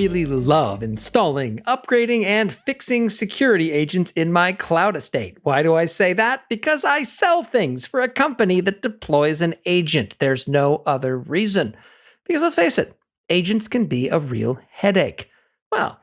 really love installing, upgrading, and fixing security agents in my cloud estate. Why do I say that? Because I sell things for a company that deploys an agent. There's no other reason. Because let's face it, agents can be a real headache. Well,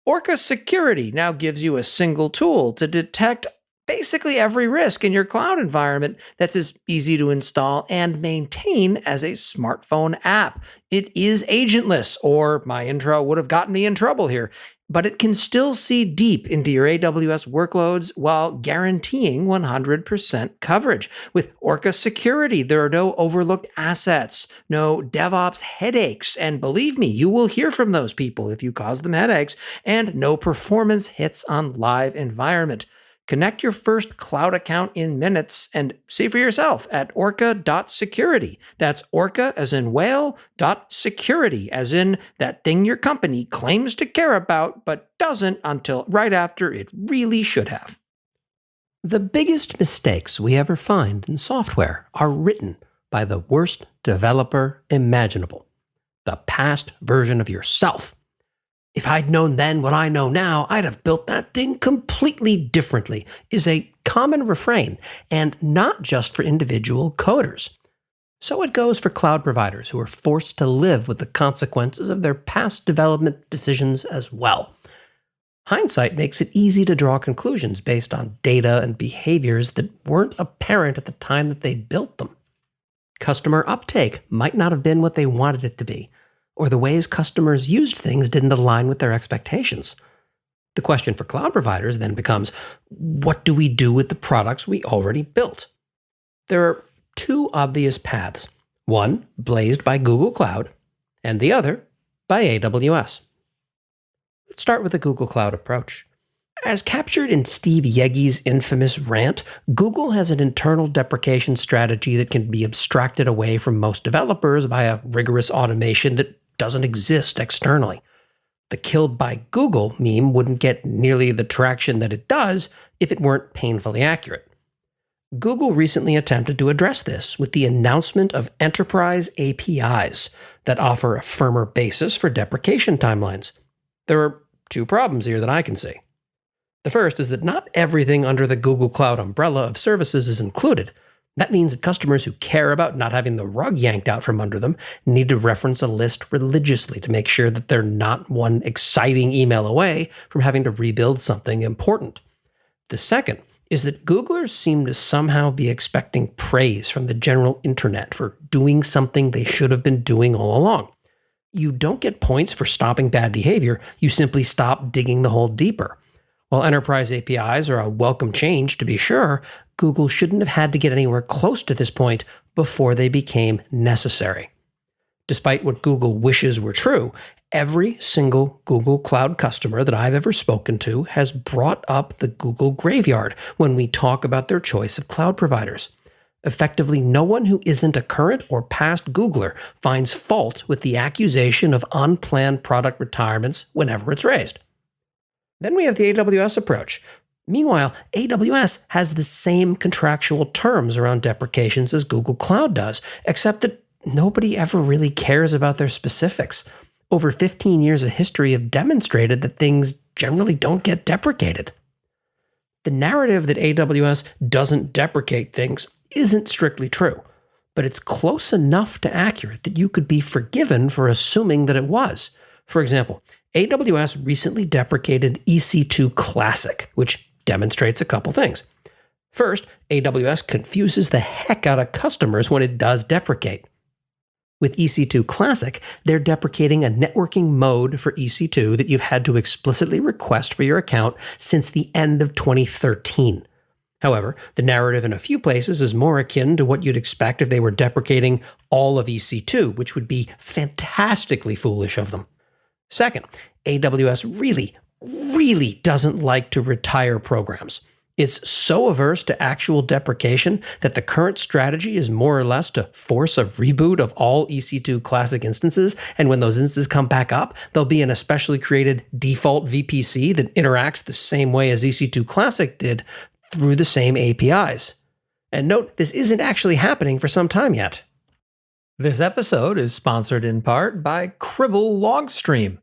Orca Security now gives you a single tool to detect basically every risk in your cloud environment that's as easy to install and maintain as a smartphone app. It is agentless, or my intro would have gotten me in trouble here, but it can still see deep into your AWS workloads while guaranteeing 100% coverage. With Orca Security, there are no overlooked assets, no DevOps headaches, and believe me, you will hear from those people if you cause them headaches, and no performance hits on live environment. Connect your first cloud account in minutes and see for yourself at orca.security. That's orca as in whale, .security as in that thing your company claims to care about but doesn't until right after it really should have. The biggest mistakes we ever find in software are written by the worst developer imaginable, the past version of yourself. If I'd known then what I know now, I'd have built that thing completely differently, is a common refrain, and not just for individual coders. So it goes for cloud providers who are forced to live with the consequences of their past development decisions as well. Hindsight makes it easy to draw conclusions based on data and behaviors that weren't apparent at the time that they built them. Customer uptake might not have been what they wanted it to be, or the ways customers used things didn't align with their expectations. The question for cloud providers then becomes, what do we do with the products we already built? There are two obvious paths, one blazed by Google Cloud, and the other by AWS. Let's start with the Google Cloud approach. As captured in Steve Yegi's infamous rant, Google has an internal deprecation strategy that can be abstracted away from most developers by a rigorous automation that doesn't exist externally. The "killed by Google" meme wouldn't get nearly the traction that it does if it weren't painfully accurate. Google recently attempted to address this with the announcement of enterprise APIs that offer a firmer basis for deprecation timelines. There are two problems here that I can see. The first is that not everything under the Google Cloud umbrella of services is included. That means that customers who care about not having the rug yanked out from under them need to reference a list religiously to make sure that they're not one exciting email away from having to rebuild something important. The second is that Googlers seem to somehow be expecting praise from the general internet for doing something they should have been doing all along. You don't get points for stopping bad behavior, you simply stop digging the hole deeper. While enterprise APIs are a welcome change, to be sure, Google shouldn't have had to get anywhere close to this point before they became necessary. Despite what Google wishes were true, every single Google Cloud customer that I've ever spoken to has brought up the Google graveyard when we talk about their choice of cloud providers. Effectively, no one who isn't a current or past Googler finds fault with the accusation of unplanned product retirements whenever it's raised. Then we have the AWS approach. Meanwhile, AWS has the same contractual terms around deprecations as Google Cloud does, except that nobody ever really cares about their specifics. Over 15 years of history have demonstrated that things generally don't get deprecated. The narrative that AWS doesn't deprecate things isn't strictly true, but it's close enough to accurate that you could be forgiven for assuming that it was. For example, AWS recently deprecated EC2 Classic, which demonstrates a couple things. First, AWS confuses the heck out of customers when it does deprecate. With EC2 Classic, they're deprecating a networking mode for EC2 that you've had to explicitly request for your account since the end of 2013. However, the narrative in a few places is more akin to what you'd expect if they were deprecating all of EC2, which would be fantastically foolish of them. Second, AWS really doesn't like to retire programs. It's so averse to actual deprecation that the current strategy is more or less to force a reboot of all EC2 Classic instances, and when those instances come back up, there'll be an especially created default VPC that interacts the same way as EC2 Classic did through the same APIs. And note, this isn't actually happening for some time yet. This episode is sponsored in part by Cribble Logstream.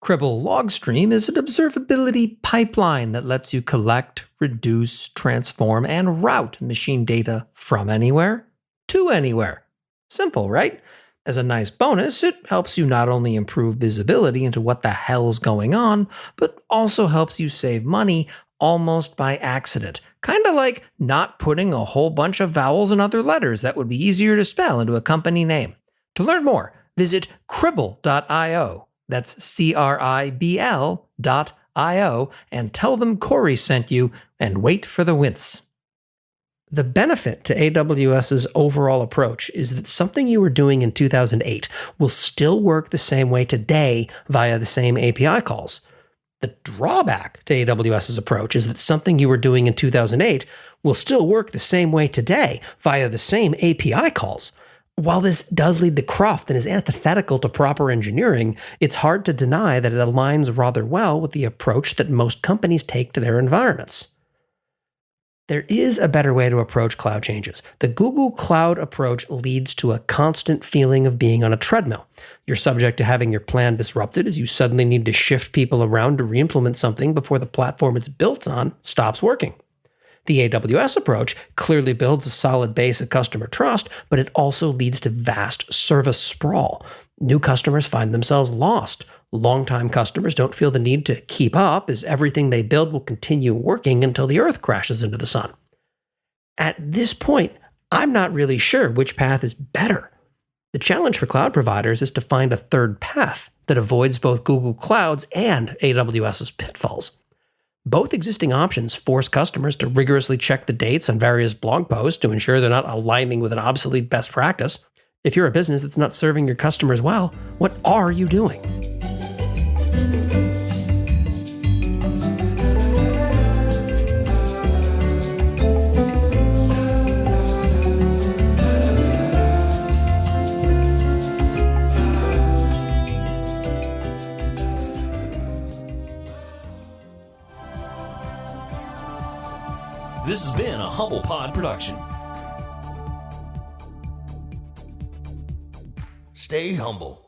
Cribble Logstream is an observability pipeline that lets you collect, reduce, transform, and route machine data from anywhere to anywhere. Simple, right? As a nice bonus, it helps you not only improve visibility into what the hell's going on, but also helps you save money almost by accident. Kind of like not putting a whole bunch of vowels and other letters that would be easier to spell into a company name. To learn more, visit cribble.io. That's CRIBL.io, and tell them Corey sent you, and wait for the wince. The benefit to AWS's overall approach is that something you were doing in 2008 will still work the same way today via the same API calls. The drawback to AWS's approach is that something you were doing in 2008 will still work the same way today via the same API calls. While this does lead to cruft and is antithetical to proper engineering, it's hard to deny that it aligns rather well with the approach that most companies take to their environments. There is a better way to approach cloud changes. The Google Cloud approach leads to a constant feeling of being on a treadmill. You're subject to having your plan disrupted as you suddenly need to shift people around to re-implement something before the platform it's built on stops working. The AWS approach clearly builds a solid base of customer trust, but it also leads to vast service sprawl. New customers find themselves lost. Longtime customers don't feel the need to keep up, as everything they build will continue working until the Earth crashes into the sun. At this point, I'm not really sure which path is better. The challenge for cloud providers is to find a third path that avoids both Google Cloud's and AWS's pitfalls. Both existing options force customers to rigorously check the dates on various blog posts to ensure they're not aligning with an obsolete best practice. If you're a business that's not serving your customers well, what are you doing? This has been a Humble Pod production. Stay humble.